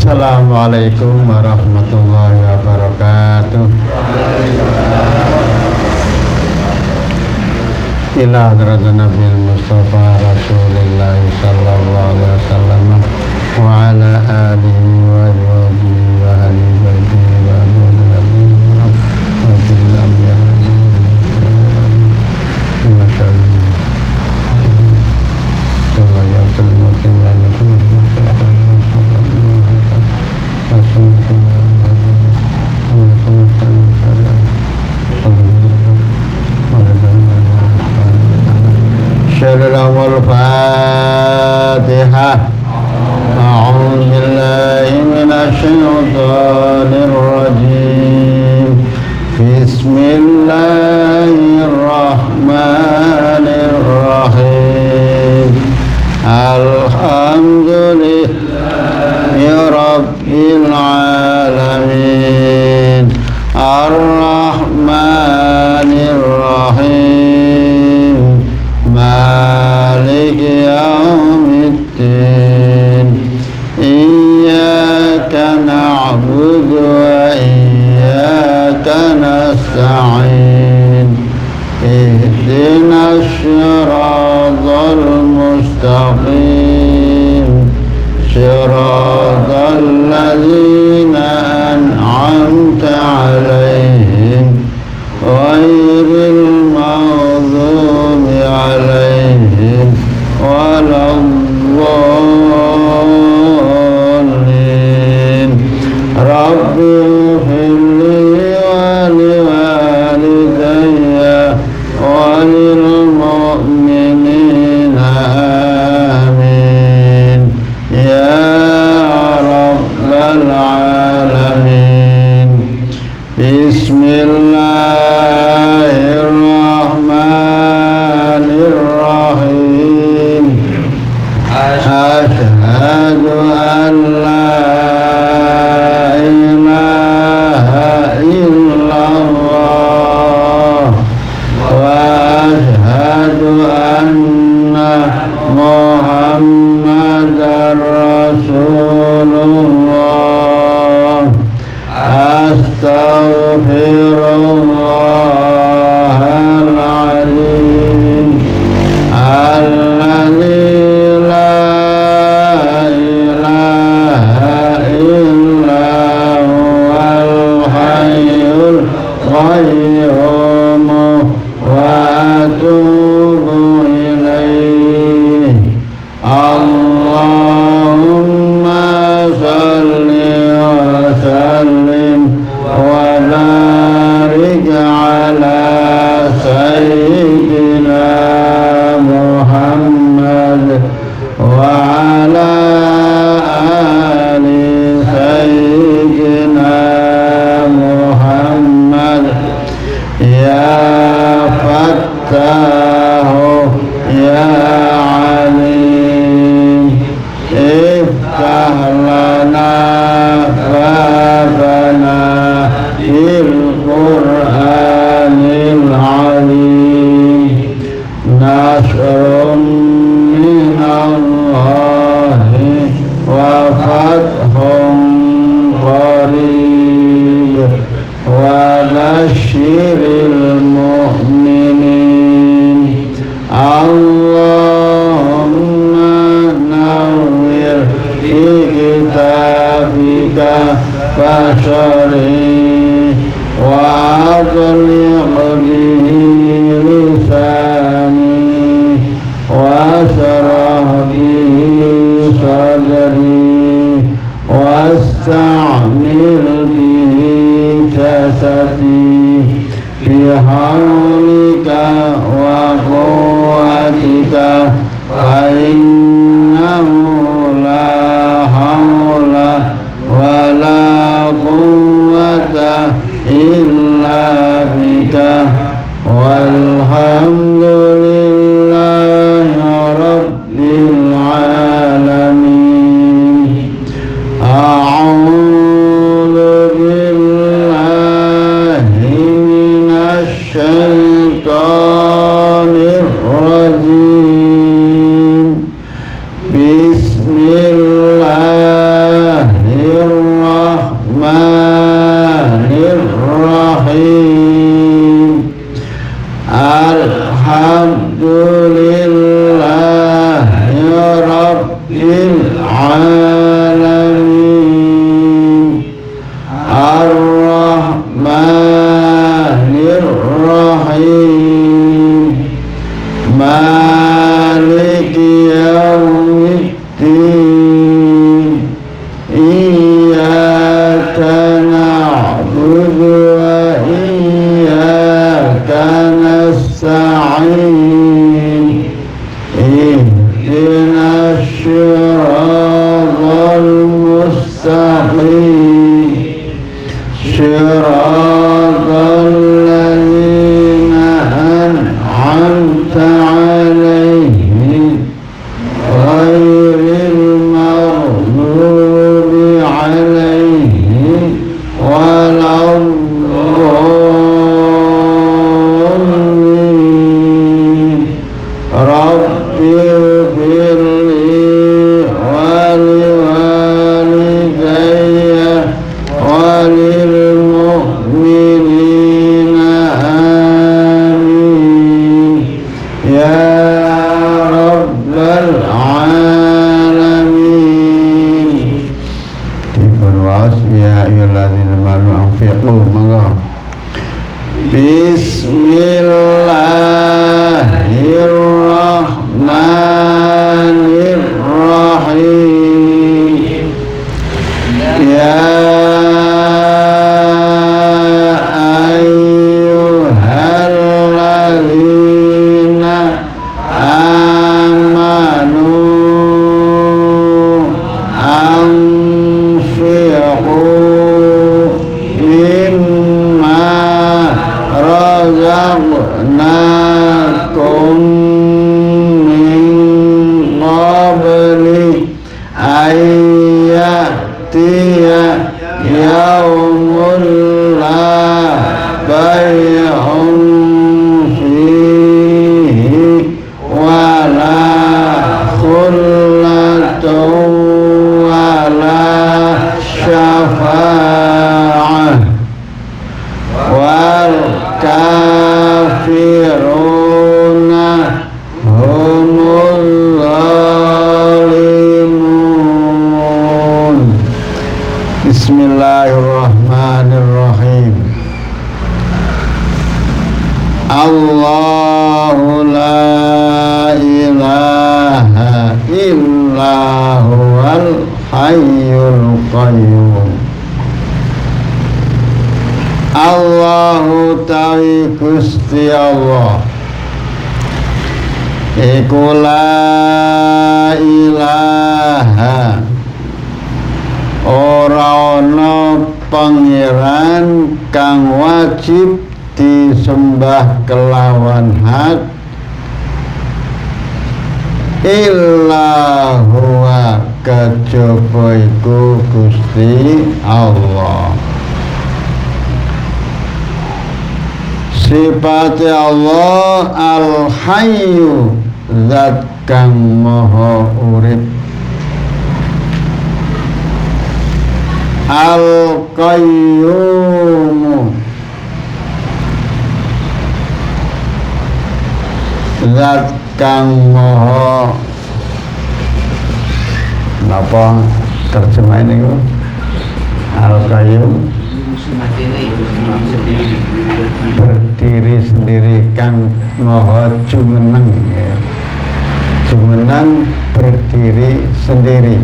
Assalamualaikum warahmatullahi wabarakatuh. Ila hadratin Nabi Mustafa Rasulullah sallallahu alaihi wasallam wa ala alihi wa sahbihi wa ahli baitihi wa nabiyyina wa sallam ya Syarul Fatihah. A'udzu billahi minasy syaithanir rajim. Bismillahirrahmanirrahim. Alhamdulillahi rabbil alamin. Ar-Rahmanir Rahim. Maliki yaumiddin. Iyyaka na'budu wa iyyaka nasta'in. Ihdinas siratal mustaqim. Siratal ladzina an'amta 'alaihim ghairil maghdubi 'alaihim waladdallin. Rabbi ighfirli wa liwalidayya wa lil mu'minina amin ya rabbal alamin. Bismillahirrahmanirrahim. Asyhadu an la ilaha illallah wa asyhadu anna Muhammadar Rasulullah. Astaghfirullahal azim alladzi la ilaha illa huwal hayyul qayyum wa atubu ilaihi. Allahumma salli wa sallim wa barik ala sayyidina Muhammad wa ala ali sayyidina Muhammad. Ya Fattahu ya Alim, iftah lana babana bil Qur'anil azim. Nasrun minallahi wa fathun qarib wa basyiril mu'minin. Allahumma nawwir fi kitabika fasharih wa adliq bihi lisani wa sarah bihi sadri wasta'mil bihi jasadi bihaulika wa quwwatika fa innahu la hawla wa la quwwata illa bika. Walhamdulillahi rabbil alamin. A'udzu billahi minasy syaithanir صراط الذين أنعمت عليهم غير المغضوب عليهم ولا الضالين رب اغفر لي ولوالدي وللمؤمنين آمين يا رب العالمين. Dipun waos ya ayyuhalladzina amanu anfiqu monggo. Bismillahirrahmanirrahim. Ya ayyuhalladzina amanu anfiqu mimma razaqnakum min qabli ayyatiya yaumun la bay'un fihi wala khullatun wala syafa'ah wal kafiruna humul zalimun. Bismillahirrahmanirrahim. Allahu la ilaha illa huwal hayyul qayyum. Allahu tawi Gusti Allah iku la ilaha ora ana pangeran kang wajib disembah kelawan hak illa huwa kejaba iku Gusti Allah. Sifat Allah al-hayyu zat kang maha urip, al-qayyum zat kang maha napa terjemahan niku al-qayyum berdiri sendiri kang maha jumeneng ya. Jumeneng berdiri sendiri.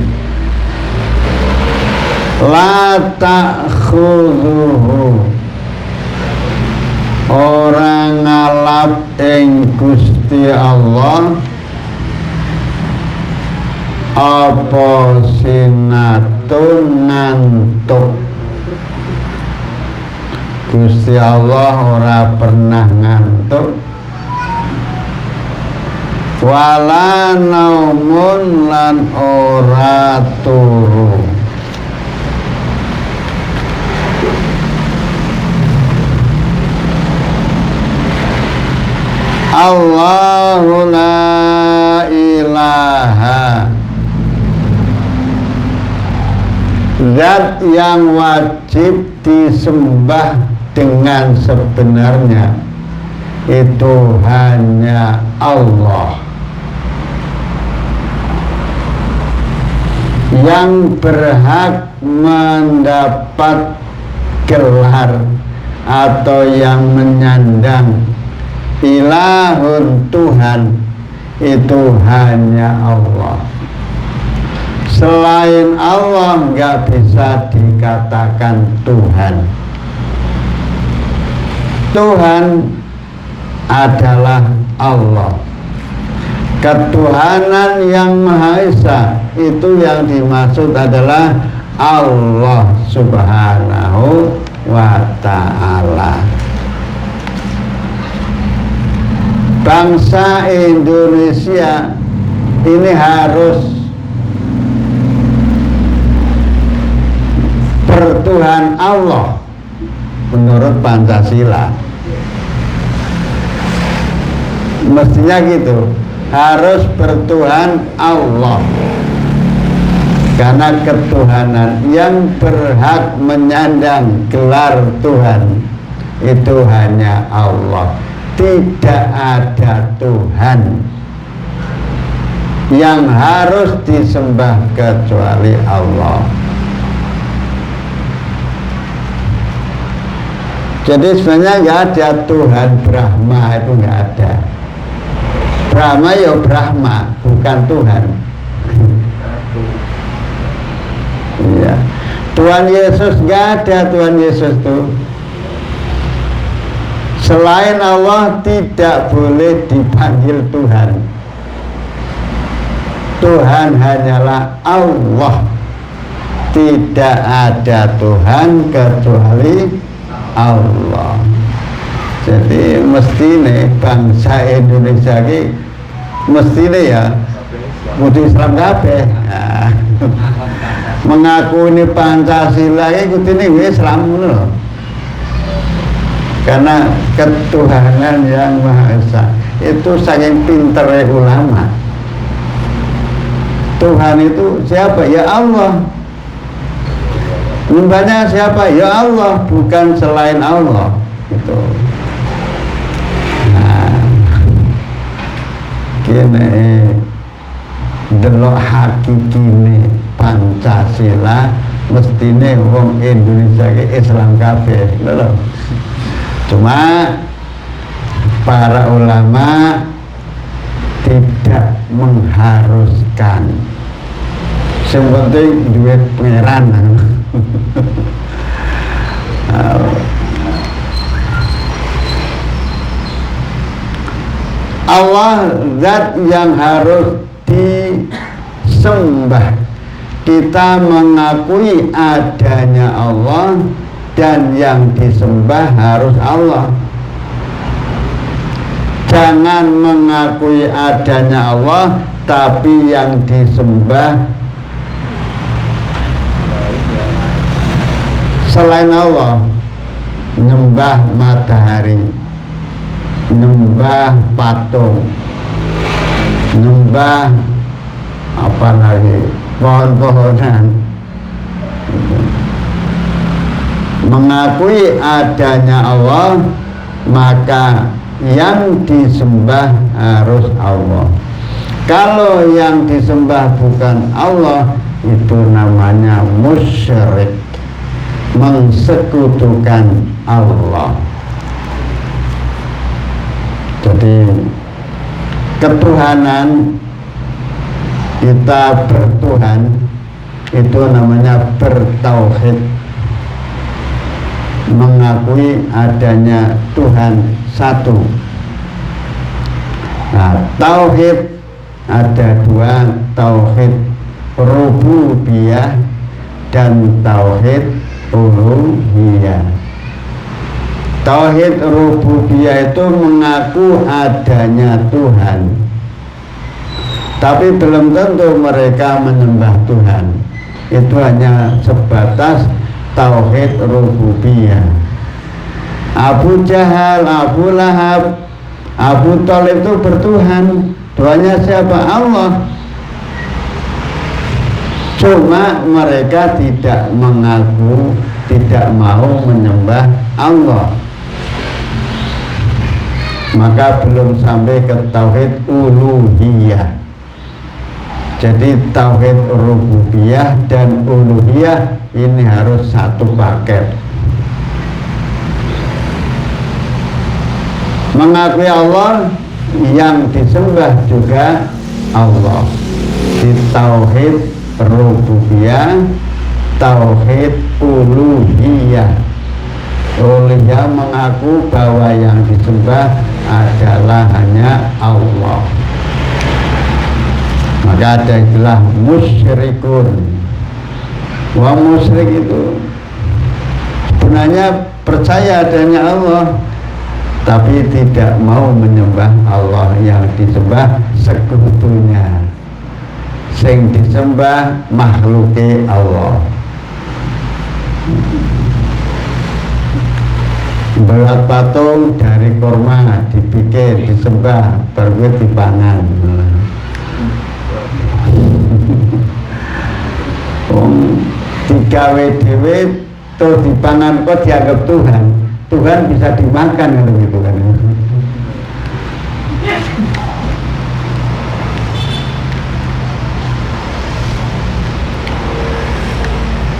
La ta'khudhuhu orang ngalap ing Gusti Allah apa sinatun ngantuk. Gusti Allah ora pernah ngantuk, wala naumun lan ora turu. Allahu la ilaha, zat yang wajib disembah dengan sebenarnya itu hanya Allah. Yang berhak mendapat gelar atau yang menyandang ilahun Tuhan itu hanya Allah. Selain Allah nggak bisa dikatakan Tuhan. Tuhan adalah Allah. Ketuhanan yang Maha Esa itu yang dimaksud adalah Allah Subhanahu wa ta'ala. Bangsa Indonesia ini harus bertuhan Allah menurut Pancasila. Mestinya gitu, harus bertuhan Allah, karena ketuhanan yang berhak menyandang gelar Tuhan itu hanya Allah. Tidak ada Tuhan yang harus disembah kecuali Allah. Jadi sebenarnya nggak ada Tuhan Brahma, itu nggak ada. Brahma ya Brahma, bukan Tuhan. Iya. Tuhan Yesus nggak ada. Tuhan Yesus tuh selain Allah tidak boleh dipanggil Tuhan. Tuhan hanyalah Allah. Tidak ada Tuhan kecuali Allah. Jadi mestine bangsa Indonesia ini mestine ya kudu Islam kabeh. Nah, mengaku ini Pancasila ini kudu ini Islam loh. Karena ketuhanan yang Maha Esa itu saking pinternya ulama. Tuhan itu siapa? Ya Allah. Nyembahnya siapa? Ya Allah, bukan selain Allah. Itu. Nah, kene delok hakikine Pancasila mestine wong Indonesia ke Islam kabeh lho. Cuma para ulama tidak mengharuskan. Yang penting duit pangeran. Allah zat yang harus disembah. Kita mengakui adanya Allah dan yang disembah harus Allah. Jangan mengakui adanya Allah tapi yang disembah selain Allah. Nyembah matahari, nyembah patung, nyembah apa lagi, pohon-pohonan. Mengakui adanya Allah, maka yang disembah harus Allah. Kalau yang disembah bukan Allah, itu namanya musyrik, mensekutukan Allah. Jadi ketuhanan, kita bertuhan, itu namanya bertauhid, mengakui adanya Tuhan satu. Nah, tauhid ada dua, tauhid rububiyah dan tauhid uluhiyah. Tauhid rububiyah itu mengaku adanya Tuhan, tapi belum tentu mereka menyembah Tuhan. Itu hanya sebatas tauhid rububiyah. Abu Jahal, Abu Lahab, Abu Thalib itu bertuhan. Tuhannya siapa? Allah. Cuma mereka tidak mengaku, tidak mau menyembah Allah. Maka belum sampai ke tauhid uluhiyah. Jadi tauhid rububiyah dan uluhiyah ini harus satu paket. Mengakui Allah, yang disembah juga Allah. Di tauhid rububiyah, tauhid uluhiyah. Uluhiyah mengaku bahwa yang disembah adalah hanya Allah. Maka ada istilah musyrikun. Wong musyrik itu sebenarnya percaya adanya Allah, tapi tidak mau menyembah Allah yang disembah sekutunya, sing disembah makhluke Allah. Berat patung dari kurma dipikir disembah baru dipangan. Digawe dhewe terus dipangan kok dianggap Tuhan. Tuhan bisa dimakan kan gitu kan.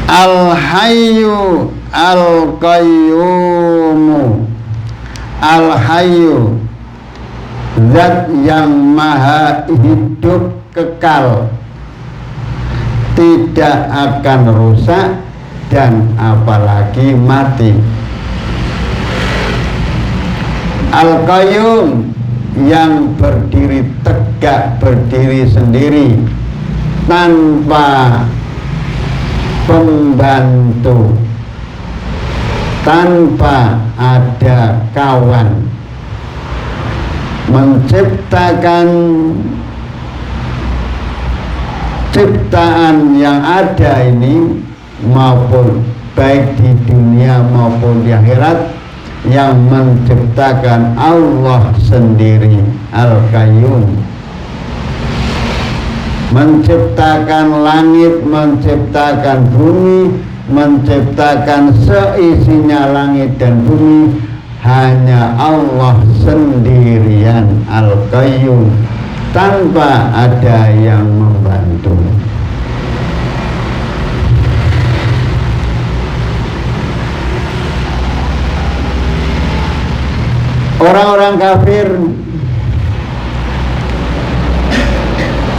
Al-Hayyu Al-Qayyumu. Al-Hayyu, zat yang maha hidup kekal, tidak akan rusak dan apalagi mati. Al-Qayyum, yang berdiri tegak, berdiri sendiri tanpa pembantu, tanpa ada kawan, menciptakan ciptaan yang ada ini maupun baik di dunia maupun di akhirat, yang menciptakan Allah sendiri, Al-Qayyum. Menciptakan langit, menciptakan bumi, menciptakan seisinya langit dan bumi, hanya Allah sendirian, Al-Qayyum, tanpa ada yang membantu. Orang-orang kafir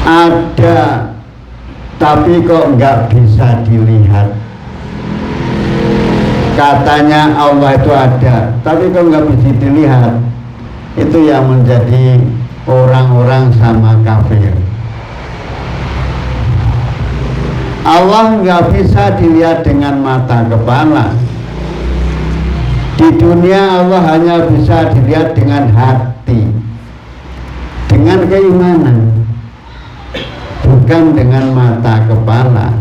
ada, tapi kok nggak bisa dilihat. Katanya Allah itu ada, tapi kok nggak bisa dilihat. Itu yang menjadi orang-orang sama kafir. Allah nggak bisa dilihat dengan mata kepala. Di dunia Allah hanya bisa dilihat dengan hati, dengan keimanan, bukan dengan mata kepala.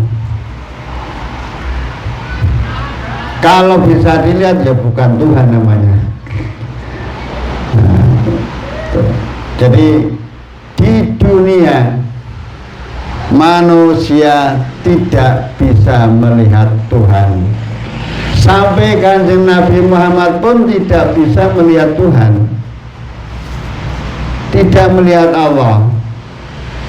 Kalau bisa dilihat ya bukan Tuhan namanya. Nah, jadi di dunia manusia tidak bisa melihat Tuhan. Sampai Kanjeng Nabi Muhammad pun tidak bisa melihat Tuhan, tidak melihat Allah.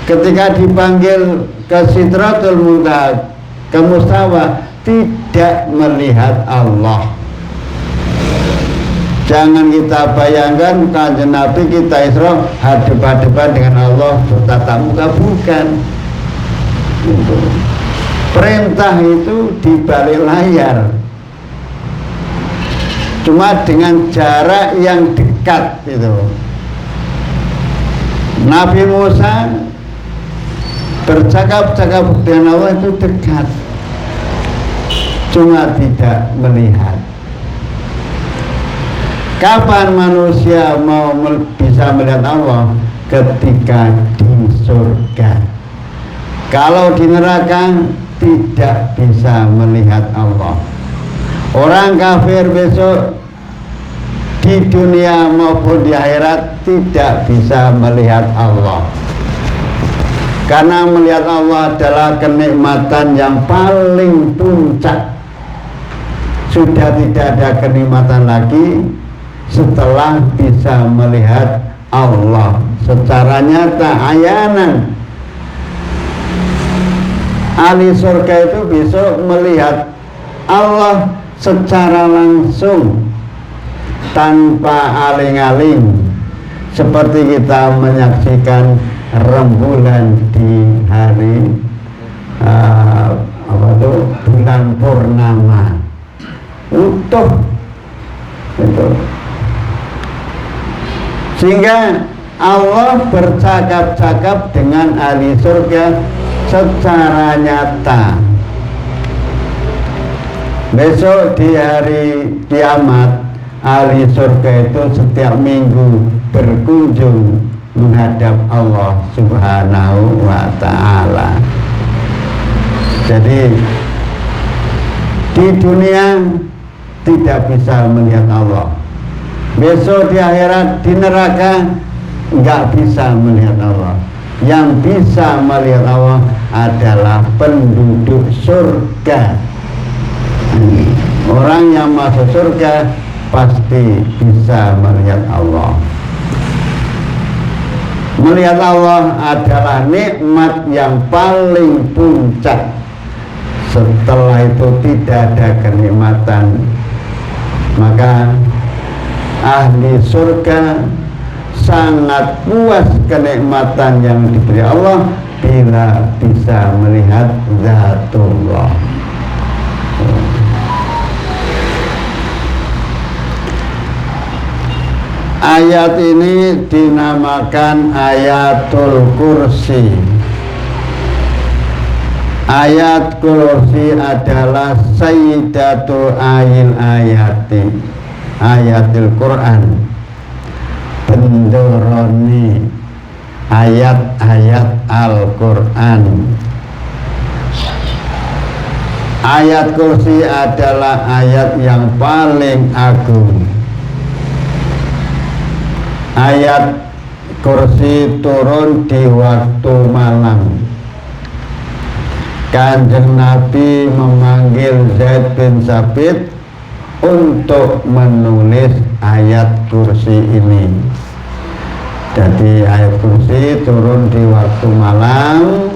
Ketika dipanggil ke Sidratul Muntaha, ke Mustawa, tidak melihat Allah. Jangan kita bayangkan Kanjeng Nabi kita Isra hadap-hadapan dengan Allah bertatap muka, bukan. Perintah itu di balik layar, cuma dengan jarak yang dekat itu. Nabi Musa bercakap-cakap dengan Allah itu dekat, cuma tidak melihat. Kapan manusia mau bisa melihat Allah? Ketika di surga. Kalau di neraka tidak bisa melihat Allah. Orang kafir besok di dunia maupun di akhirat tidak bisa melihat Allah, karena melihat Allah adalah kenikmatan yang paling puncak. Sudah tidak ada kenikmatan lagi setelah bisa melihat Allah secara nyata, ayanan. Ahli surga itu besok melihat Allah secara langsung, tanpa aling-aling, seperti kita menyaksikan rembulan di hari bulan purnama utuh itu. Sehingga Allah bercakap-cakap dengan ahli surga secara nyata. Besok di hari kiamat, ahli surga itu setiap minggu berkunjung menghadap Allah Subhanahu wa ta'ala. Jadi di dunia tidak bisa melihat Allah. Besok di akhirat, di neraka nggak bisa melihat Allah. Yang bisa melihat Allah adalah penduduk surga. Orang yang masuk surga pasti bisa melihat Allah. Melihat Allah adalah nikmat yang paling puncak. Setelah itu tidak ada kenikmatan. Maka ahli surga sangat puas kenikmatan yang diberi Allah bila bisa melihat zatullah. Ayat ini dinamakan ayatul kursi. Ayat kursi adalah sayyidatul ayati, ayatil Quran, bendoroni ayat-ayat Al-Quran. Ayat kursi adalah ayat yang paling agung. Ayat kursi turun di waktu malam. Kanjeng Nabi memanggil Zaid bin Sabit untuk menulis ayat kursi ini. Jadi ayat kursi turun di waktu malam.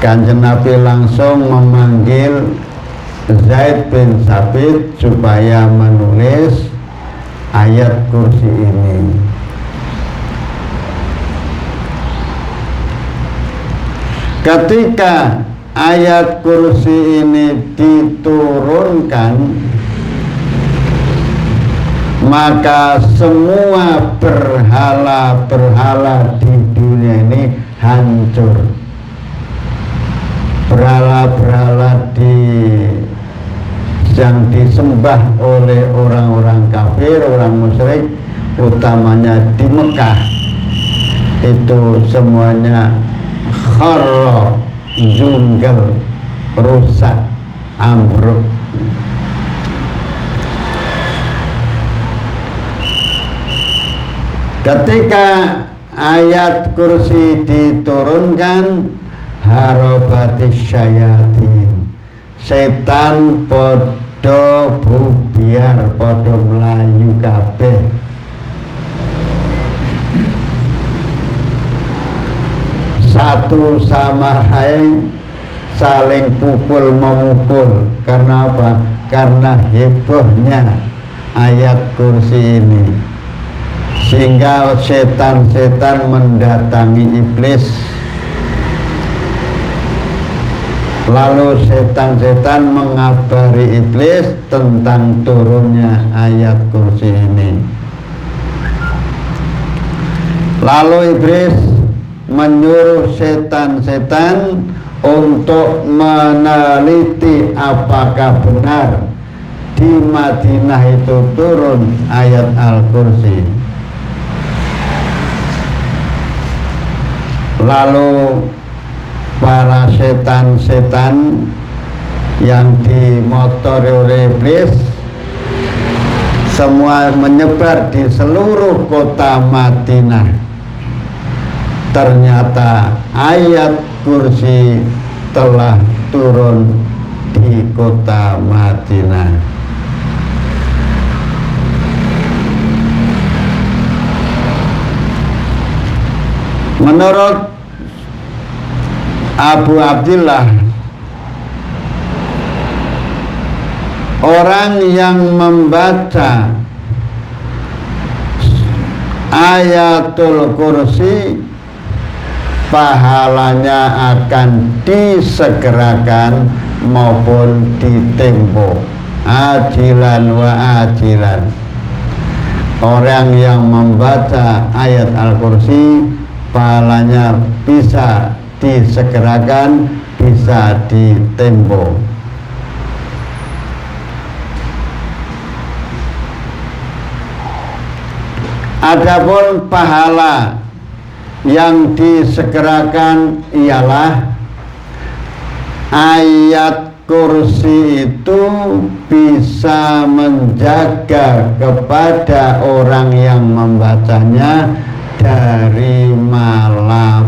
Kanjeng Nabi langsung memanggil Zaid bin Sabit supaya menulis ayat kursi ini. Ketika ayat kursi ini diturunkan, maka semua berhala-berhala di dunia ini hancur. Berhala-berhala yang disembah oleh orang-orang kafir, orang musyrik, utamanya di Mekah, itu semuanya kharra, junggal, rusak, ambruk. Ketika ayat kursi diturunkan, harabatis syayatin, setan podo bubiar, podo melayu kabeh. Satu sama lain saling pukul memukul. Karena apa? Karena hebohnya ayat kursi ini, sehingga setan-setan mendatangi iblis. Lalu setan-setan mengabari iblis tentang turunnya ayat kursi ini. Lalu iblis menyuruh setan-setan untuk meneliti apakah benar di Madinah itu turun ayat Al-Kursi. Lalu para setan-setan yang dimotori oleh iblis semua menyebar di seluruh kota Madinah. Ternyata ayat kursi telah turun di kota Madinah. Menurut Abu Abdillah, orang yang membaca ayatul kursi pahalanya akan disegerakan maupun ditempo ajilan wa ajilan. Orang yang membaca ayat Al-Kursi pahalanya bisa disegerakan, bisa ditempo. Adapun pahala yang disegerakan ialah ayat kursi itu bisa menjaga kepada orang yang membacanya dari malapetaka.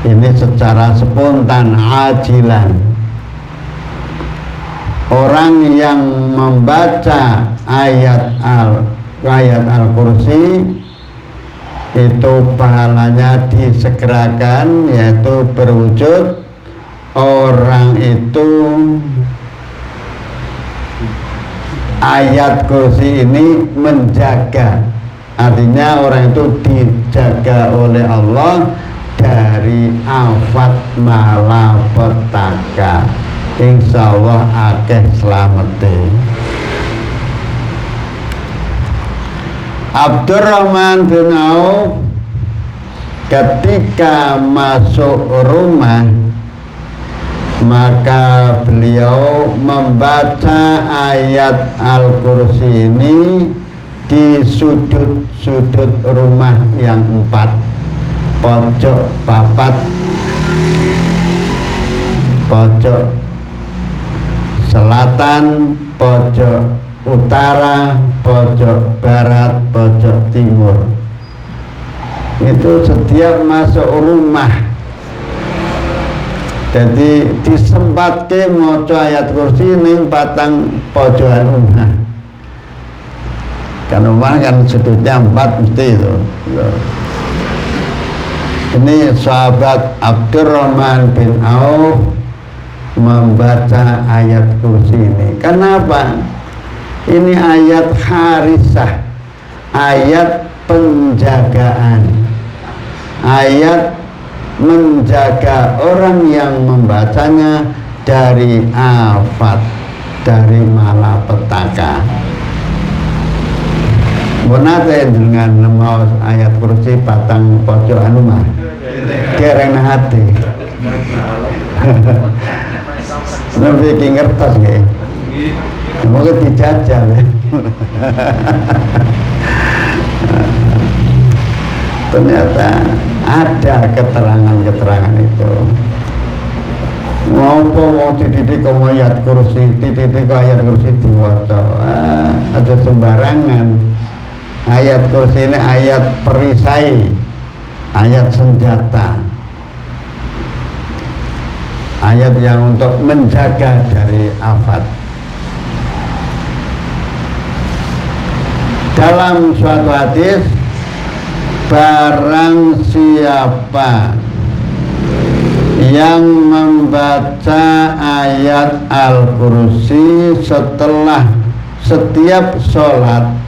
Ini secara spontan, ajilan. Orang yang membaca ayat Al-Kursi itu pahalanya disegerakan, yaitu berwujud orang itu ayat kursi ini menjaga, artinya orang itu dijaga oleh Allah dari afat malapetaka. Insya Allah akeh slamete. Abdurrahman bin Auf ketika masuk rumah, maka beliau membaca ayat Al-Kursi ini di sudut-sudut rumah yang 4, pojok papat, pojok selatan, pojok utara, pojok barat, pojok timur. Itu setiap masuk rumah. Jadi disempatke maca ayat kursi ning patang pojokan rumah. Kan rumah kan sudutnya 4 mesti itu. Ini sahabat Abdurrahman bin Auf membaca ayat kursi ini. Kenapa? Ini ayat harisah, ayat penjagaan, ayat menjaga orang yang membacanya dari afat, dari malapetaka. Bonate dengan mau ayat kursi patang pojokan rumah, dereng hati. Nabi ki ngertos nggih. Semoga dijajal ya. Ternyata ada keterangan-keterangan itu. Mau dididik ayat kursi, dididik ayat kursi diwaca. Ada sembarangan. Ayat kursi ini ayat perisai, ayat senjata, ayat yang untuk menjaga dari afat. Dalam suatu hadis, barang siapa yang membaca ayat Al-Kursi setelah setiap sholat,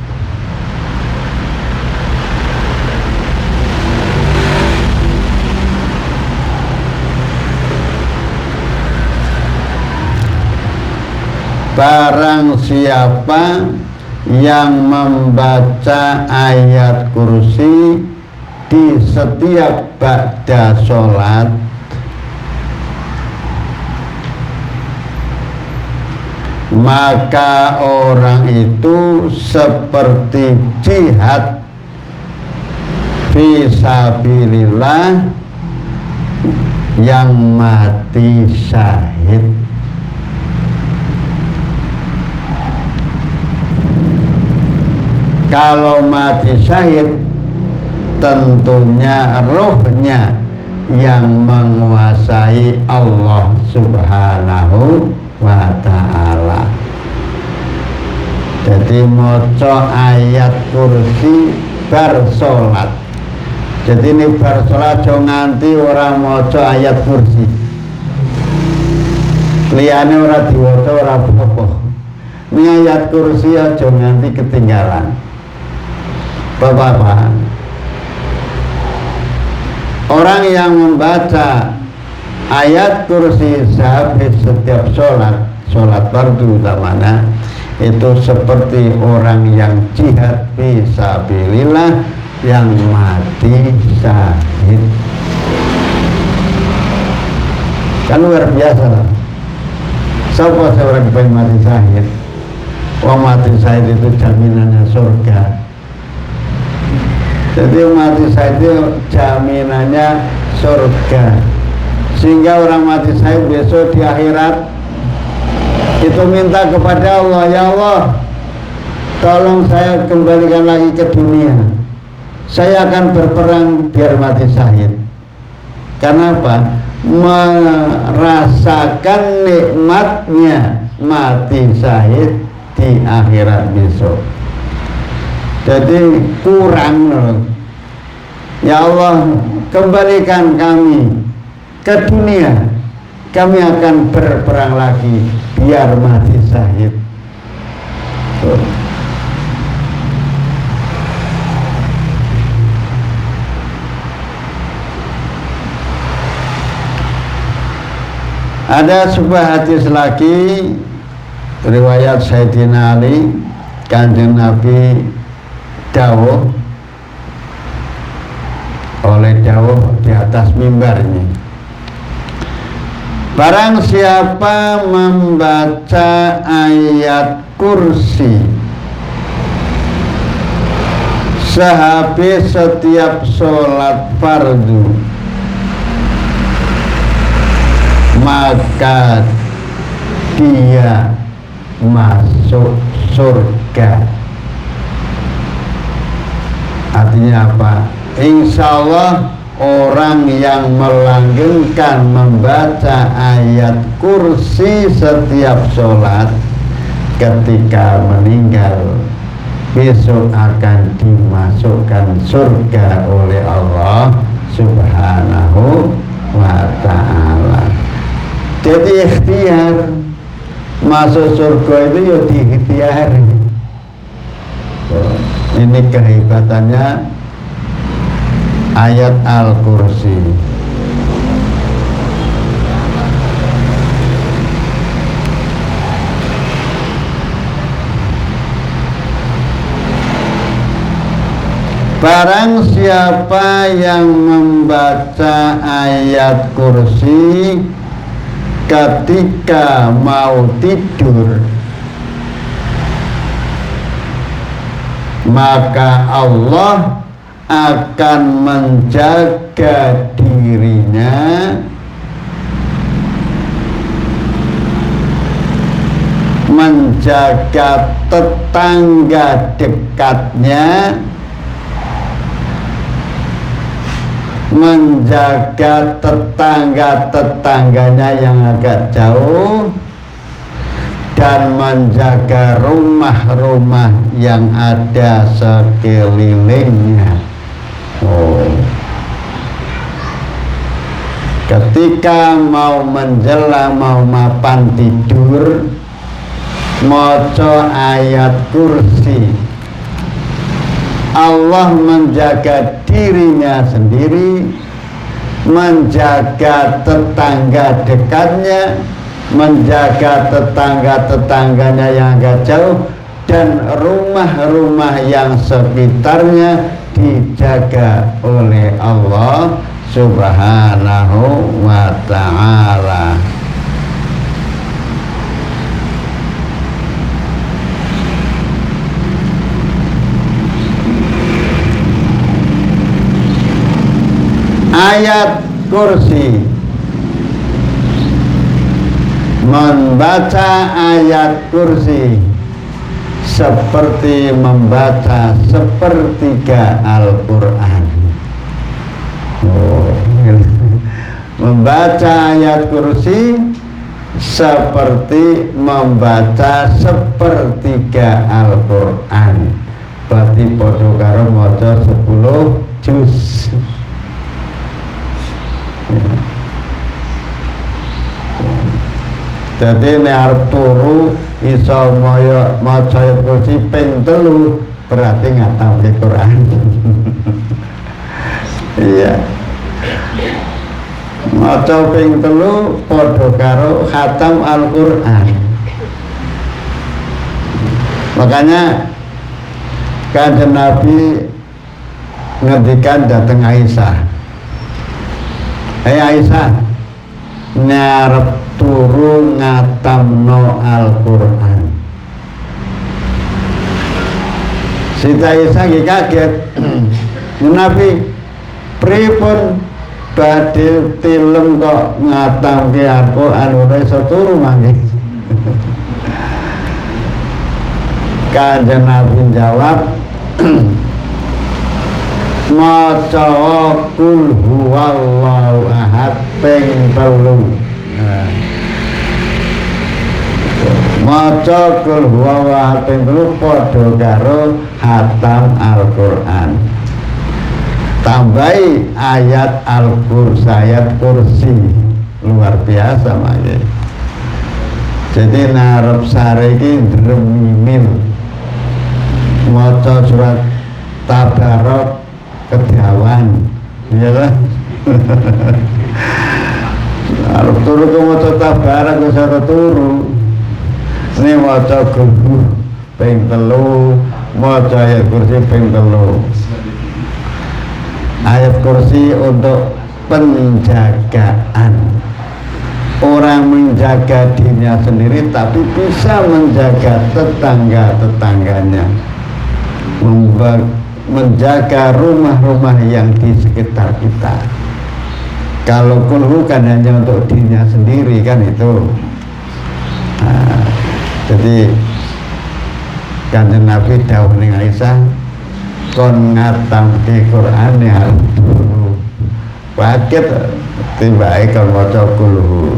barang siapa yang membaca ayat kursi di setiap ba'da sholat, maka orang itu seperti jihad fisabilillah yang mati syahid. Kalau mati syahid, tentunya rohnya yang menguasai Allah Subhanahu wa ta'ala. Jadi maca ayat kursi bar sholat. Jadi ini bar sholat jo nganti orang maca ayat kursi, liyane ora diwaca ora apa-apa. Ini ayat kursi aja nganti ketinggalan. Bapak-bapak, orang yang membaca ayat kursi sehabis setiap sholat fardu utamanya, itu seperti orang yang jihad fisabilillah yang mati syahid. Kan luar biasa. Siapa seorang yang mati syahid? Wong mati syahid itu jaminannya surga. Jadi mati syahid itu jaminannya surga. Sehingga orang mati syahid besok di akhirat itu minta kepada Allah, ya Allah, tolong saya kembalikan lagi ke dunia. Saya akan berperang biar mati syahid. Karena apa? Merasakan nikmatnya mati syahid di akhirat besok. Jadi kurang loh. Ya Allah, kembalikan kami ke dunia. Kami akan berperang lagi biar mati syahid. Ada sebuah hadis lagi riwayat Sayyidina Ali, Kanjeng Nabi dawuh oleh dawuh di atas mimbarnya, barang siapa membaca ayat kursi sehabis setiap sholat fardu, maka dia masuk surga. Artinya apa? Insya Allah orang yang melanggengkan membaca ayat kursi setiap sholat ketika meninggal besok akan dimasukkan surga oleh Allah Subhanahu wa ta'ala. Jadi ikhtiar masuk surga itu ya diikhtiari. Ini kehebatannya ayat Al-Kursi. Barang siapa yang membaca ayat kursi ketika mau tidur, maka Allah akan menjaga dirinya, menjaga tetangga dekatnya, menjaga tetangga-tetangganya yang agak jauh, dan menjaga rumah-rumah yang ada sekelilingnya. Ketika mau menjelang, mau mapan tidur, maca ayat kursi, Allah menjaga dirinya sendiri, menjaga tetangga dekatnya, menjaga tetangga-tetangganya yang agak jauh, dan rumah-rumah yang sekitarnya dijaga oleh Allah Subhanahu wa ta'ala. Ayat kursi, membaca ayat kursi seperti membaca sepertiga Al-Quran. Membaca ayat kursi seperti membaca sepertiga Al-Quran. Berarti padha karo maca 10 juz. Jadi nek arep turu iso maca ayat kursi ping 3 berarti ngatam Al-Quran. Iya. Maca ping 3 padha karo khatam Al-Quran. Makanya Kanjeng Nabi ngendikan dateng Aisyah, "Hei Aisyah, ngarep turu ngatamno Al-Quran." Siti Aisyah nggih kaget. Nabi pripun badhe tilem kok ngatamke Al-Qur'an ora iso turu mangke. Kanjeng Nabi jawab, maca qul huwallahu ahad ping 3. Maca qul huwallahu ahad ping 3 padha karo hatam Al-Qur'an. Tambahi ayat Al-Kursi, ayat kursi luar biasa mangke. Jadi narep sare iki dremimil maca surat Tabarok kedawan, iya lah. Arep turu ku maca Tabarok wis ora turu. Ini maca guru ping 3, maca ayat kursi ping 3. Ayat kursi untuk penjagaan. Orang menjaga dirinya sendiri tapi bisa menjaga tetangga-tetangganya, menjaga rumah-rumah yang di sekitar kita. Kalau kulhu kan hanya untuk dirinya sendiri kan itu. Nah, jadi Kanjeng Nabi dawuh ning Aisyah kon ngatam di Quran ya dulu paket tiba-tiba kon maca kulhu.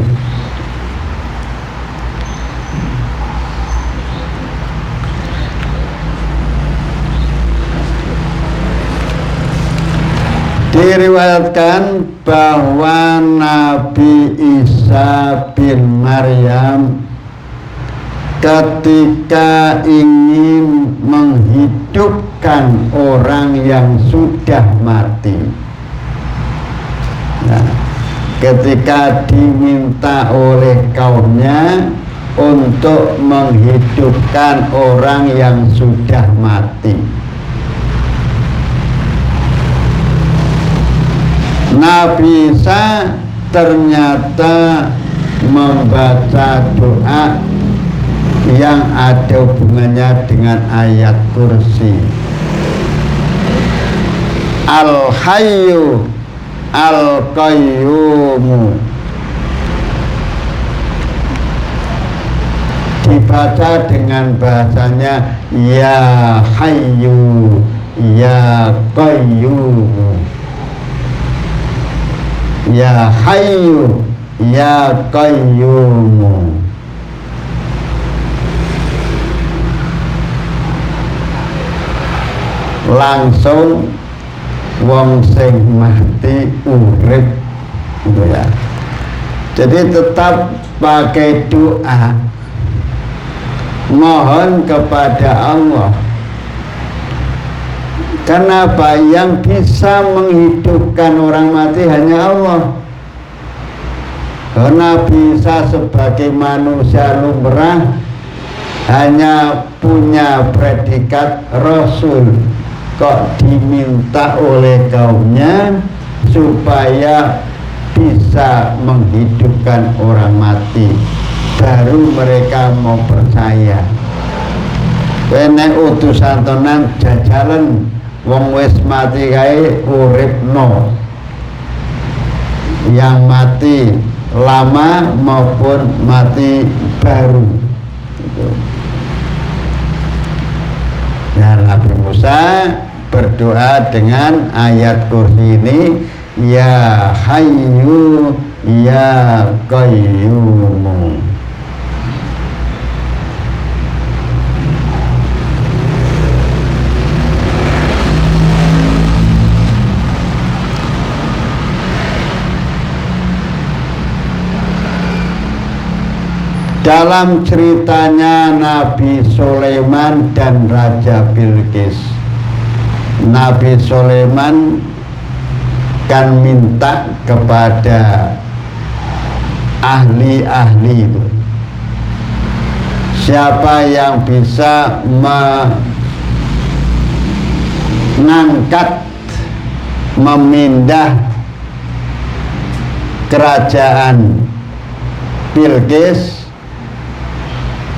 Diriwayatkan bahwa Nabi Isa bin Maryam ketika ingin menghidupkan orang yang sudah mati, nah, ketika diminta oleh kaumnya untuk menghidupkan orang yang sudah mati, Nabi Isa ternyata membaca doa yang ada hubungannya dengan ayat kursi. Al-Hayyu Al-Qayyumu dibaca dengan bahasanya Ya Hayyu Ya Qayyumu. Ya Hayyu Ya Qayyumu. Langsung wong sing mati urip gitu ya. Jadi tetap pakai doa, mohon kepada Allah. Kenapa? Yang bisa menghidupkan orang mati hanya Allah. Karena bisa sebagai manusia lumrah hanya punya predikat Rasul, kok diminta oleh kaumnya supaya bisa menghidupkan orang mati, baru mereka mau percaya. Nek utusan tenan jajalan wong wis mati kae uripno, yang mati lama maupun mati baru. Nah, Nabi Musa berdoa dengan ayat kursi ini, Ya Hayyu Ya Qayyumu. Dalam ceritanya Nabi Sulaiman dan Raja Bilqis, Nabi Sulaiman kan minta kepada ahli-ahli itu, siapa yang bisa mengangkat, memindah kerajaan Bilqis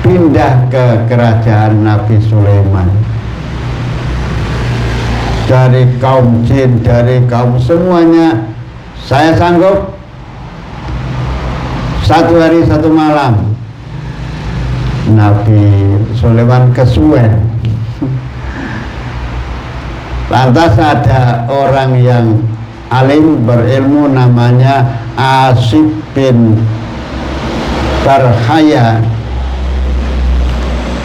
pindah ke kerajaan Nabi Sulaiman. dari kaum jin, dari kaum semuanya, saya sanggup 1 hari 1 malam. Nabi Sulaiman kesuwen. Lantas ada orang yang alim berilmu namanya Asif bin Barhaya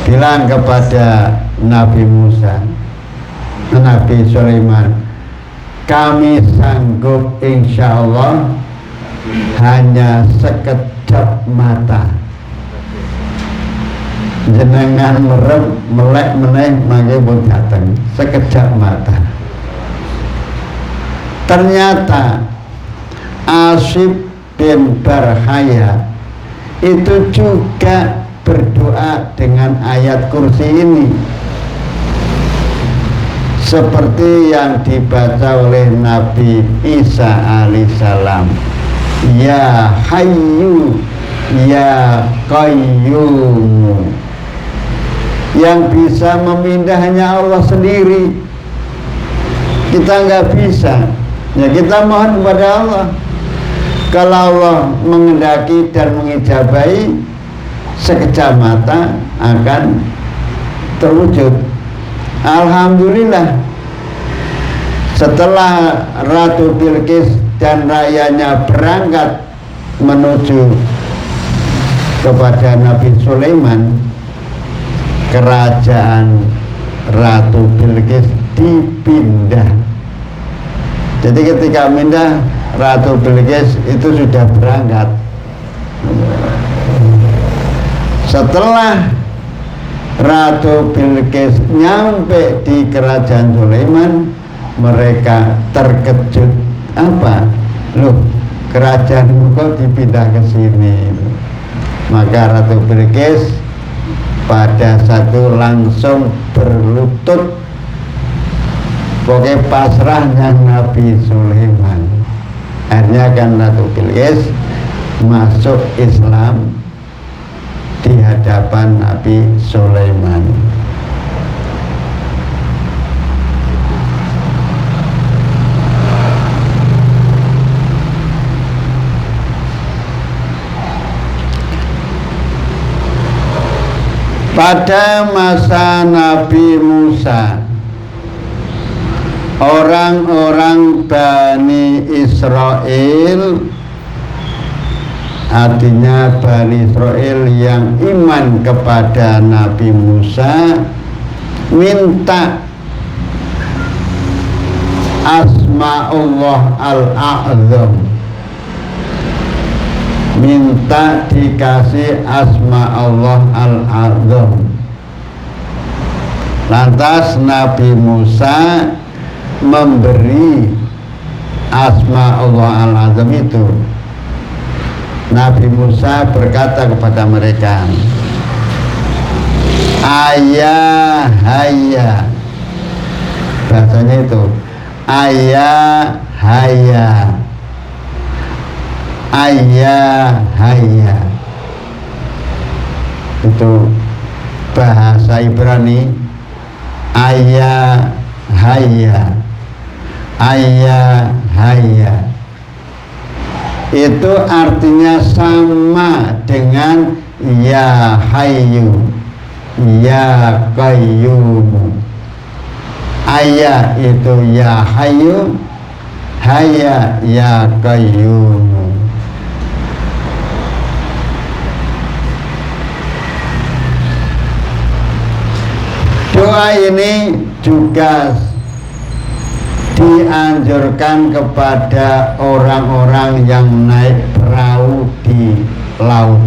bilang kepada Nabi Musa, Nabi Sulaiman, kami sanggup insya Allah hanya sekejap mata. Jenengan merem melek meneh mangke pun dateng sekejap mata. Ternyata Asif bin Barhaya itu juga berdoa dengan ayat kursi ini, seperti yang dibaca oleh Nabi Isa alaihissalam, ya Hayyu ya Qayyum. Yang bisa memindah hanya Allah sendiri, kita nggak bisa. Ya kita mohon kepada Allah. Kalau Allah mengendaki dan mengijabahi, sekejap mata akan terwujud. Alhamdulillah, setelah Ratu Bilqis dan rakyatnya berangkat menuju kepada Nabi Sulaiman, kerajaan Ratu Bilqis dipindah. Jadi ketika pindah, Ratu Bilqis itu sudah berangkat. Setelah Ratu Bilqis nyampe di kerajaan Sulaiman, mereka terkejut. Apa? Loh, kerajaan kok dipindah ke sini? Maka Ratu Bilqis pada satu langsung berlutut, pokoknya pasrahnya Nabi Sulaiman. Akhirnya kan Ratu Bilqis masuk Islam di hadapan Nabi Sulaiman. Pada masa Nabi Musa, orang-orang Bani Israel, artinya Bani Israel yang iman kepada Nabi Musa, minta Asma'ullah Al-A'zam, minta dikasih Asma Allah Al-Azam. Lantas Nabi Musa memberi Asma Allah Al-Azam itu. Nabi Musa berkata kepada mereka, ayah haya, bahasanya itu ayah haya, ayah haya, itu bahasa Ibrani. Ayah haya, ayah haya, itu artinya sama dengan ya hayyu ya qayyum. Ayah itu ya hayyu, haya ya qayyum. Doa ini juga dianjurkan kepada orang-orang yang naik perahu di laut.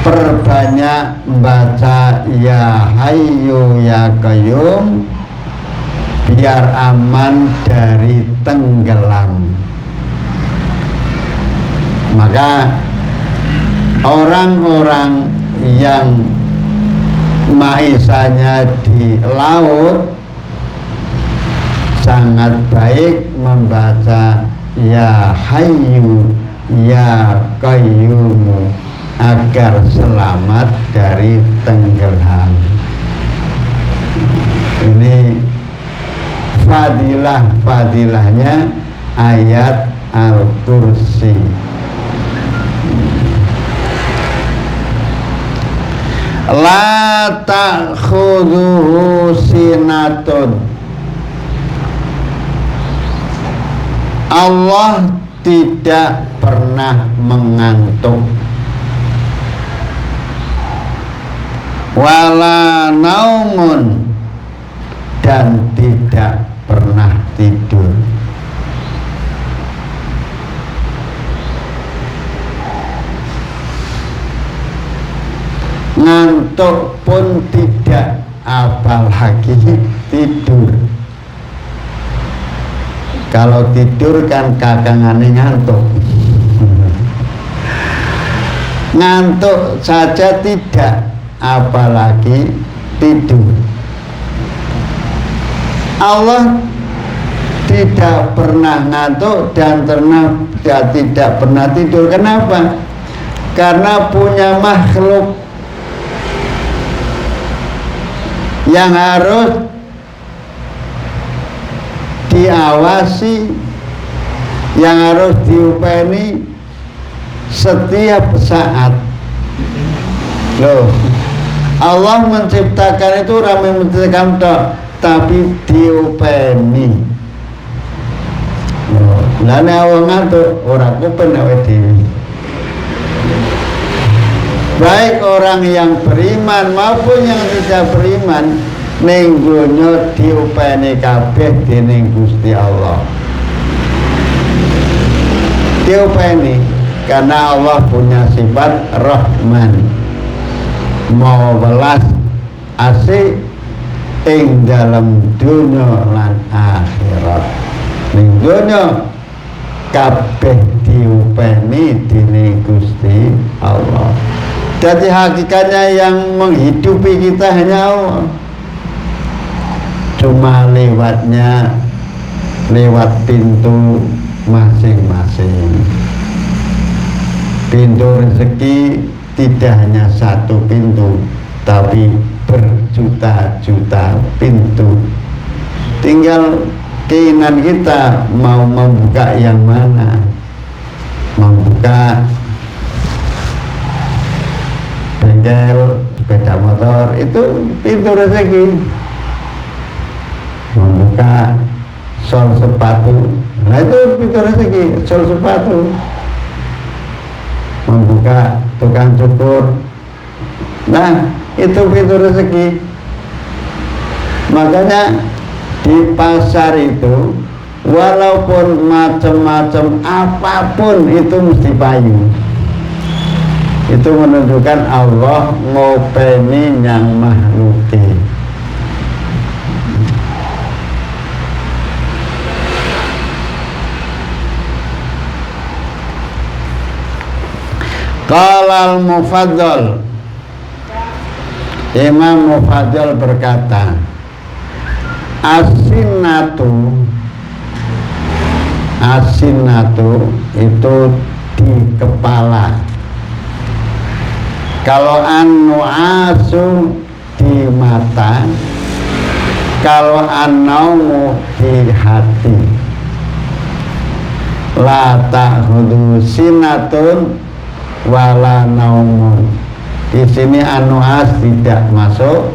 Perbanyak membaca ya hayyu ya qayyum biar aman dari tenggelam. Maka orang-orang yang maisanya di laut sangat baik membaca ya hayyu ya qayyum agar selamat dari tenggelam. ini fadilahnya ayat Al-Kursi. La ta'khudhuhu sinatun, Allah tidak pernah mengantuk, wala naumun, dan tidak pernah tidur. Ngantuk pun tidak, apalagi tidur. Kalau tidur kan kakangane ngantuk. Ngantuk saja tidak, apalagi tidur. Allah tidak pernah ngantuk dan tidak pernah tidur. Kenapa? Karena punya makhluk yang harus diawasi, yang harus diupeni setiap saat. Loh, Allah menciptakan itu ramai menciptakan tapi diupeni. Lah nek wong ngantuk ora kupen awake dhewe. Baik orang yang beriman maupun yang tidak beriman, ning donya diupeni kabeh dening Gusti Allah. Diupeni karena Allah punya sifat Rahman, mau welas asih ing dalam dunya lan akhirat. Ning donya kabeh diupeni dening Gusti Allah. Jadi hakikatnya yang menghidupi kita hanya Allah. Cuma lewat pintu masing-masing. Pintu rezeki tidak hanya satu pintu, tapi berjuta-juta pintu. Tinggal keinginan kita mau membuka yang mana. Membuka bengkel sepeda motor itu pintu rezeki. Membuka sol sepatu, nah itu pintu rezeki, sol sepatu. Membuka tukang cukur, nah itu pintu rezeki. Makanya di pasar itu walaupun macam-macam apapun itu mesti payu. Itu menunjukkan Allah ngopeni yang makhluki. Qala al-Mufaddal, Imam Mufaddal berkata, asinatu itu di kepala. Kalau an-nu'asu di mata, kalau an-naumu di hati. La ta'khudhu sinatun wala naumun. Di sini an-nu'as tidak masuk,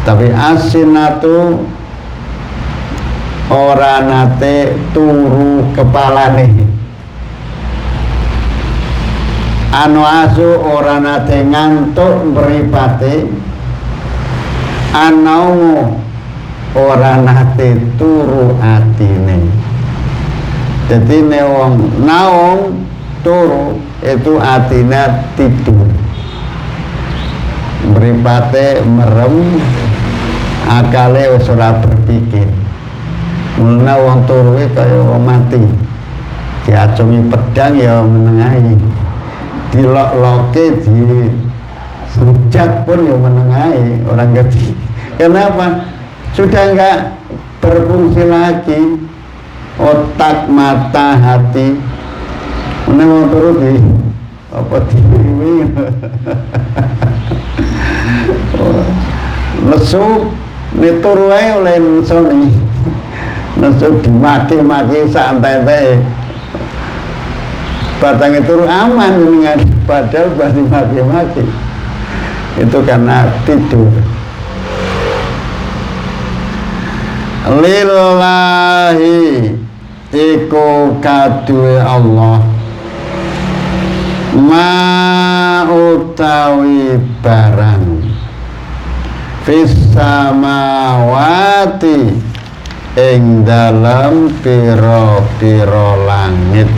tapi asinatu ora nate turu kepalane. Anu asu ora nate ngantuk mripate, anau ora nate turu atine. Jadi nek wong naung turu itu atine tidur, mripate merem, akale wis ora berpikir. Mulane wong turu kaya wong mati, diacungi pedang ya menengahi, dilok-loke di sujat pun ya menengahi, orang ngerti. Kenapa? Sudah enggak berfungsi lagi otak, mata, hati. Mana mau turun di apa diwiwi lesu Ini turu ae oleh nusoni. Nusuk dimaki-maki santai-santai. Batangnya turu aman dengan padahal masih maki-maki. Itu karena tidur. Lillahi iku kaduwe Allah ma utawi barang fis samawati ing dalam pira-pira langit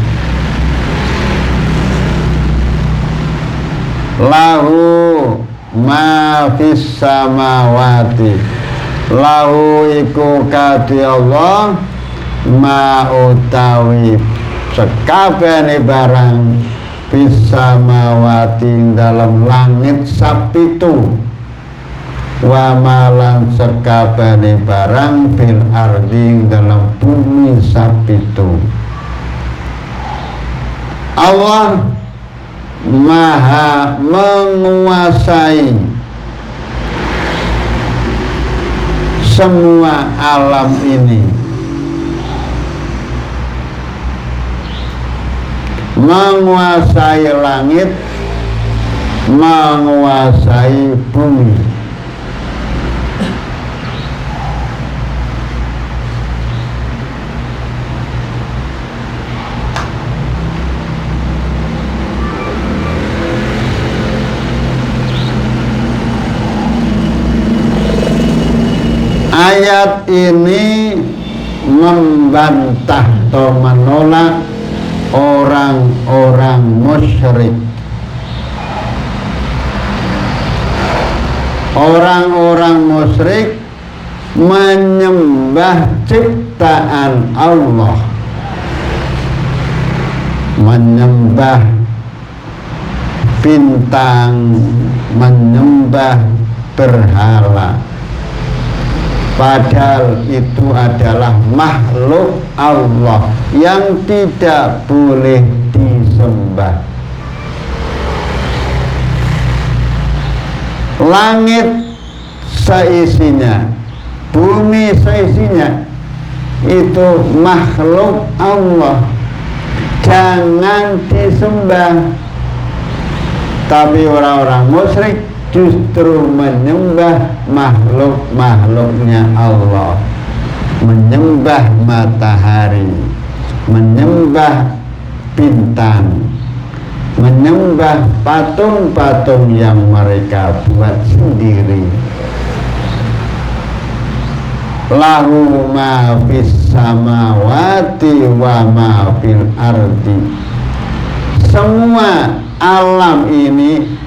lahu ma fis samawati lahu iku kadhi Allah ma utawi sekabehane barang fis samawati dalam langit sapitu wa malan sekabehane barang fil ardi dalam bumi sapitu. Allah maha menguasai semua alam ini, menguasai langit, menguasai bumi. Ayat ini membantah atau menolak orang-orang musyrik. Orang-orang musyrik menyembah ciptaan Allah, menyembah bintang, menyembah berhala. Padahal itu adalah makhluk Allah yang tidak boleh disembah. Langit seisinya, bumi seisinya, itu makhluk Allah, jangan disembah. Tapi orang-orang musyrik justru menyembah makhluk-makhluknya Allah, menyembah matahari, menyembah bintang, menyembah patung-patung yang mereka buat sendiri. Lahu ma fis samawati wa ma fil ardi. Semua alam ini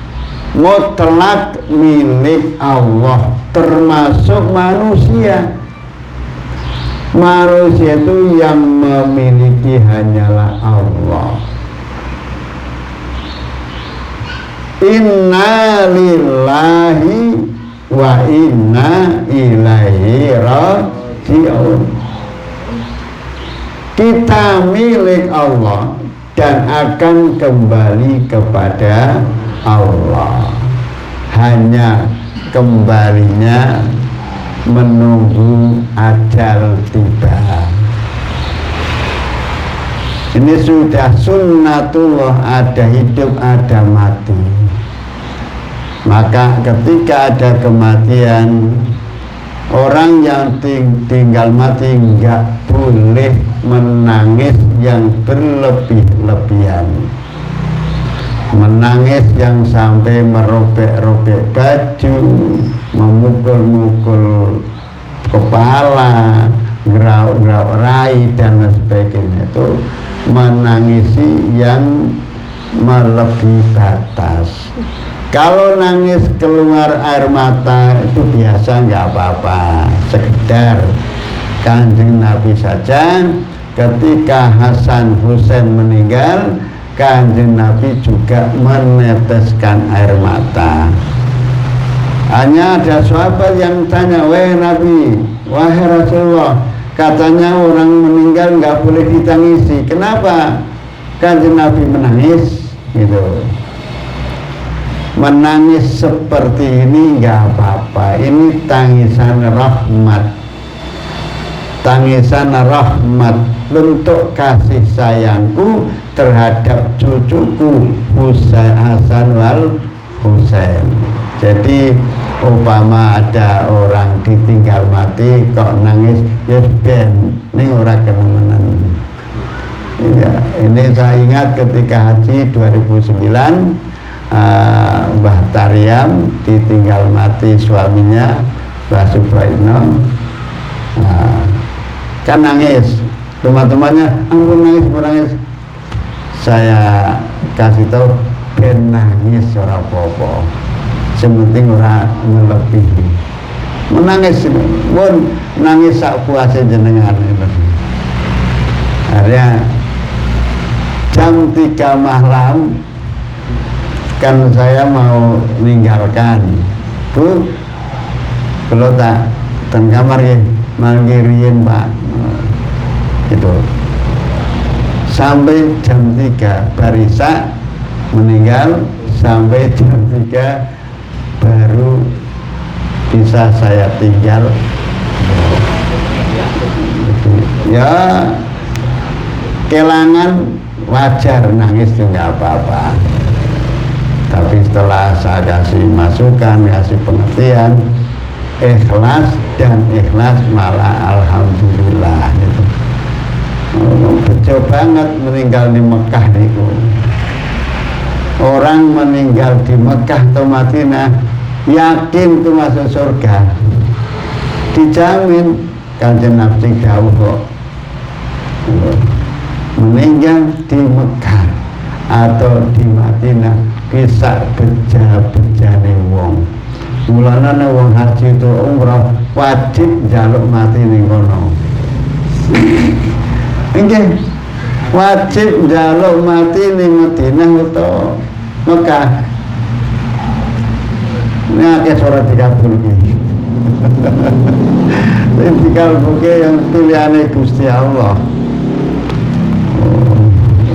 mutlak milik Allah, termasuk manusia. Manusia itu yang memiliki hanyalah Allah. Inna lillahi wa inna ilaihi raji'un. Kita milik Allah dan akan kembali kepada Allah. Hanya kembalinya menunggu ajal tiba. Ini sudah sunnatullah, ada hidup ada mati. Maka ketika ada kematian, orang yang tinggal mati enggak boleh menangis yang berlebih-lebihan, menangis yang sampai merobek-robek baju, memukul-mukul kepala, gerau-gerau rai dan sebagainya. Itu menangisi yang melebihi batas. Kalau nangis keluar air mata itu biasa, nggak apa-apa, sekedar. Kanjeng Nabi saja ketika Hasan Husain meninggal, Kanjeng Nabi juga meneteskan air mata. Hanya ada sahabat yang tanya, wahai Nabi, wahai Rasulullah, katanya orang meninggal nggak boleh ditangisi, kenapa Kanjeng Nabi menangis? Gitu. menangis seperti ini nggak apa-apa. Ini tangisan rahmat, tangisan rahmat untuk kasih sayangku terhadap cucuku Hasan wal Husain. Jadi umpama ada orang ditinggal mati kok nangis, ya ben ini orang kenemenan. Ya, ini saya ingat ketika haji 2009, Mbah Taryam ditinggal mati suaminya Mbah Supraitno. Kan nangis, teman-temannya ampun nangis. Saya kasih tahu ben nangis ora apa-apa, sementing ora melebihi. Menangis pun nangis sak puase jenengan itu. Akhirnya jam 3 malam kan saya mau meninggalkan, Bu, kalau tak ten kamar ya manggirin Pak, itu sampai jam 3 barisa meninggal, sampai jam 3 baru bisa saya tinggal. Ya kelangan wajar, nangis juga apa-apa, tapi setelah saya kasih masukan, kasih pengertian, ikhlas dan ikhlas malah alhamdulillah gitu. Bejo banget meninggal di Mekah niku. Orang meninggal di Mekah atau Madinah yakin tuh masuk surga, dijamin. Kanjeng Nabi dawuh kok, meninggal di Mekah atau di Madinah bisa beja-bejane wong. Mulane wong haji itu umrah wajib njaluk mati ning kono. Nggih, wajib njaluk mati ning Madinah utawa Mekah. Ini akeh surat dikabulke. Dikabulke yang pilihane Gusti Allah.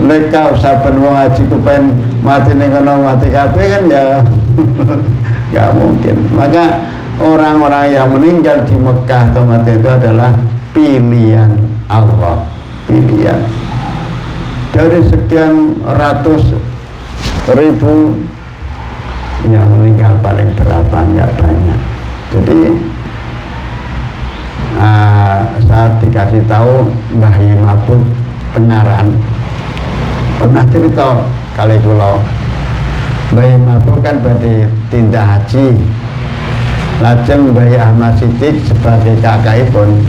Leka saben wong haji kupen mati ning kono mati kabeh kan ya nggak mungkin. Maka orang-orang yang meninggal di Mekah atau Madinah itu adalah pilihan Allah, pilihan. Dari sekian ratus ribu yang meninggal paling berapa, nggak banyak. Jadi saat dikasih tahu Mbah Mabuk Pengaran pernah cerita kali kula, Mbah Mabuk kan badhe tindak haji, lajeng Mbah Ahmad Siddiq sebagai kakakipun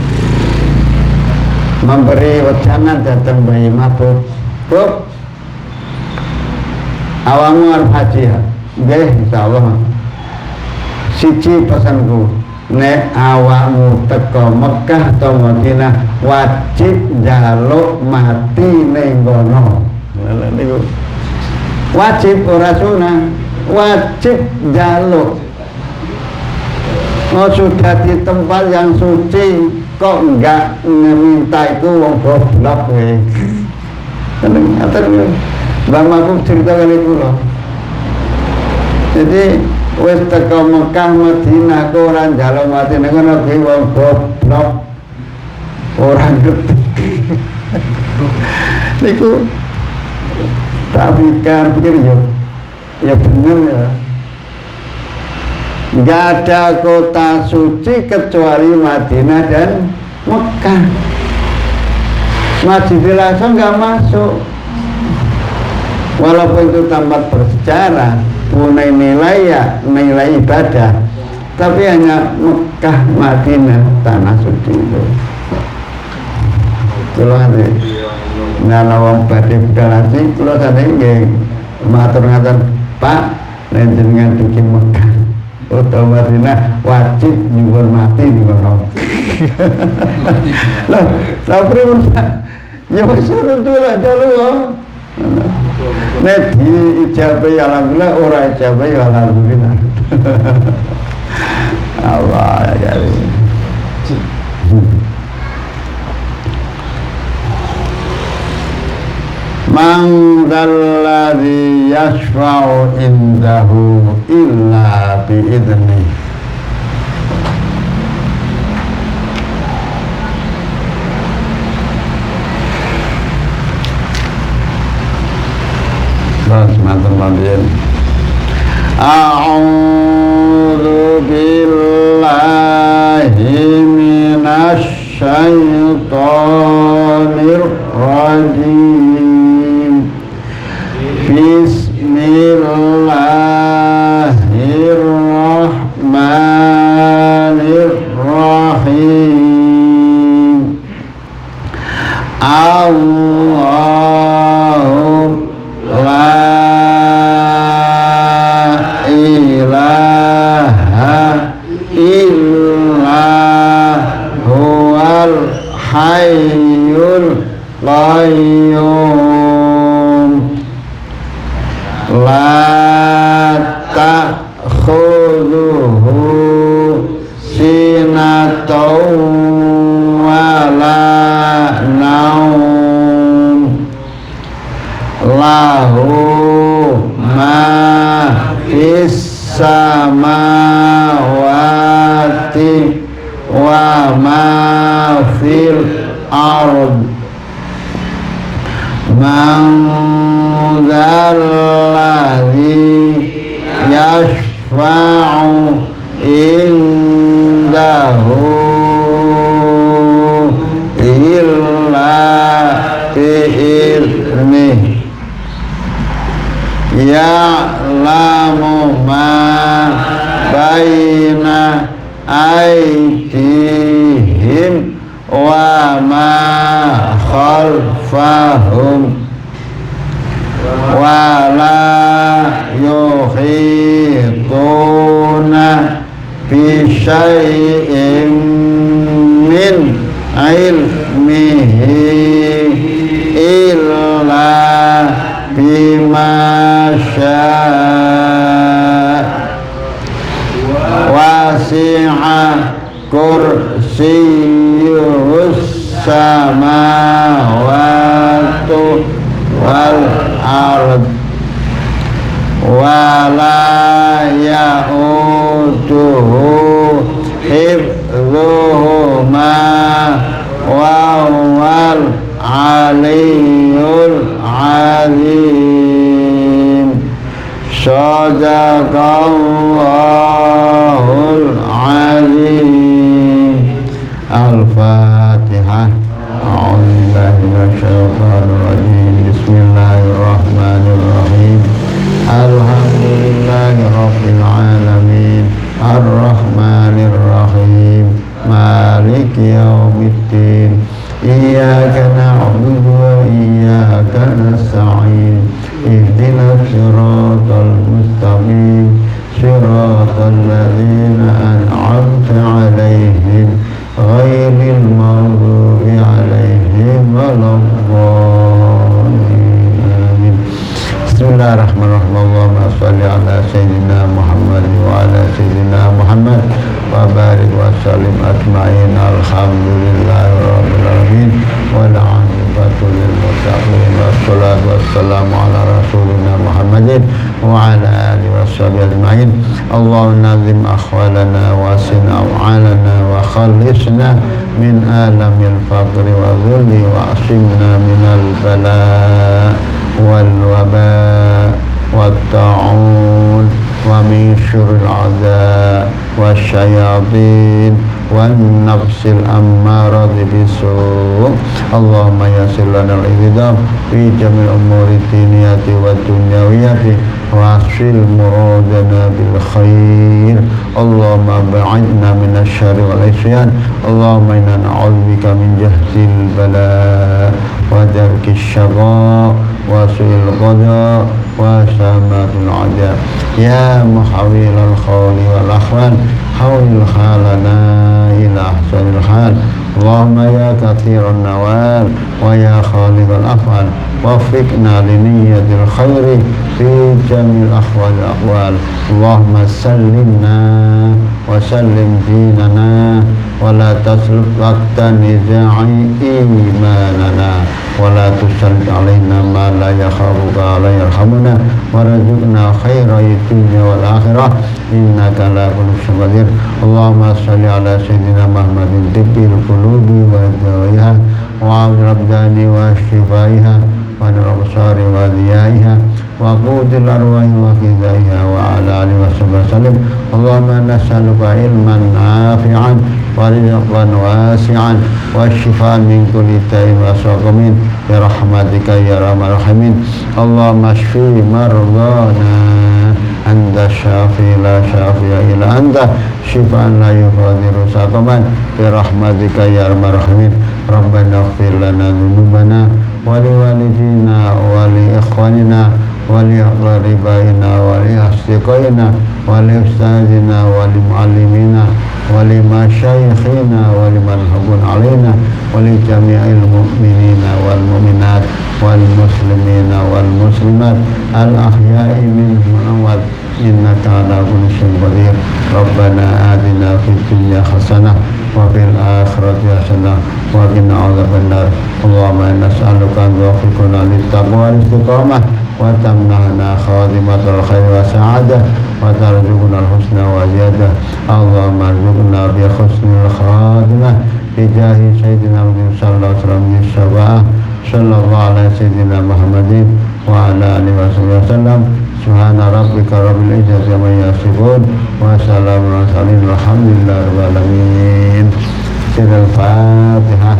memberi wejangan datang Mbah Mabuk, Bu, awamu arep haji ya? Nggih, insyaallah. Siji pesanku, nek awakmu teko Mekah atau Madinah wajib njaluk mati ning kono. Niku wajib, ora sunah, wajib njaluk. Oh, sudah di tempat yang suci kok enggak meminta itu wong goblok kowe. Ngaten Mbah Mabuk cerita kali kula. Jadi wis teko Mekah Madinah kok ora njaluk mati ning kono kuwi wong goblok. Ora ngerti. Niku tak pikir ya bener ya. Nggak ada kota suci kecuali Madinah dan Mekah. Masjidil Aqsa nggak masuk, walaupun itu tempat bersejarah, punya nilai ya, nilai ibadah, tapi hanya Mekah, Madinah, tanah suci itu. Kalau nanti nana wong badhe budal haji, kalau sana ini matur ngaten, Pak, dengan bikin Mekah atau Madinah wajib nyuwun mati di kono. Lah, sapri Pak, ya wis itu lah dalu. Nek di ijabahi alhamdulillah, ora ijabahi alhamdulillah. Allah ya karim. Man dzalladzi yashfa'u indahu illa bi'idnih. A'udzu billahi minasy syaithanir rajim. Bismillahirrahmanirrahim. Allahu la ilaha illa huwal hayyul qayyum la ta'khudhuhu sinatun wala naum lahu ma fis samawati wa ma fil ard. Man dzalladzi yashfa'u indahu illa bi'idnih. Ya'lamu ma baina aydihim wa ma khalfahum wa la yuhituna bi syai'in min ilmihi illa bima syaa wasi'a kursiyyuhus samawati wal ard wa la ya'uduhu hifdhuhuma wa huwal aliyyul azim. Shadaqallahul azim. Al-Fatihah. A'udzubillahi minasyaitonir rajim. Bismillahirrahmanirrahim. Alhamdulillahi rabbil alamin. Ar-Rahmanir-Rahim. Maliki yaumiddin. Iyyaka na'budu wa iyyaka nasta'in. Ihdinas siratal mustaqim. Siratal ladzina an'amta 'alaihim ghairil maghdubi 'alaihim waladdallin. Amin. Bismillahirrahmanirrahim. Allahumma shalli ala sayyidina Muhammad wa ala sayyidina Muhammad wa barik wa sallim ajma'in. Alhamdulillahi rabbil alamin wal 'aqibatu lil muttaqin. Wassalatu wassalamu ala rasulina Muhammadin wa ala alihi washabihi ajma'in. Allahumma nazim akhwalana wa sin aw'alana wa khallisna min alamil faqri wa dhulli wa asimna minal bala' wal waba' wat ta'un wa min syurril a'da' wasyayatin wan nafsil ammarati bisu'. Allahumma yassir lana al-ihtidaam fi jamil umuri diniyati wa dunyawiyati wa asil muradana bil khair. Allahumma ba'idna minasy syarri wal isyan. Allahumma inna na'udzubika min jahdil bala wa darkis syaqa wa su'il qada wa samatul adab. Ya muhawwilal khawli wal akhwan hawil khalana ila ahsanil hal. Allahumma ya kathiran nawal wa ya khaliqal af'al waffiqna li niyyatil khairi في جميع الأحوال والأقوال. اللهم سلمنا وسلم ديننا ولا تسلط وقت نزاع إيماننا ولا تسلط علينا ما لا يخافك ولا يرحمنا وارزقنا خير الدنيا والآخرة إنك على كل شيء قدير. اللهم صل على سيدنا محمد طب القلوب ودوائها وعبد الأبدان وشفائها ونور الأبصار وضيائها وقود الأرواح وغذائها وعلى آله وصحبه وسلم. اللهم نسألك علما نافعا ورزقا واسعا والشفاء من كل داء وسقم برحمتك يا أرحم الراحمين. اللهم اشف مرضانا أنت الشافي لا شافي إلا أنت شفاء لا يغادر سقما برحمتك يا أرحم الراحمين. ربنا اغفر لنا ذنوبنا ولوالدينا ولإخواننا ولأقربائنا ولأصدقائنا ولأستاذنا ولمعلمينا ولمشايخنا ولمن حقن علينا ولجميع المؤمنين والمؤمنات والمسلمين والمسلمات الأحياء منهم والأموات إنك على كل شيء قدير. ربنا آتنا في الدنيا حسنة وفي الآخرة حسنة وقنا عذاب النار. اللهم إنا نسألك أن توفقنا للتقوى والاستقامة وتمنحنا خاتمة الخير والسعادة وترزقنا الحسنى وزيادة. اللهم ارزقنا بحسن الخاتمة بجاه سيدنا محمد صلى الله عليه وسلم الشفاعة صلى الله على سيدنا محمد وعلى آله وصحبه وسلم. سبحان ربك رب العزة عما يصفون وسلام على المرسلين والحمد لله رب العالمين. الفاتحة.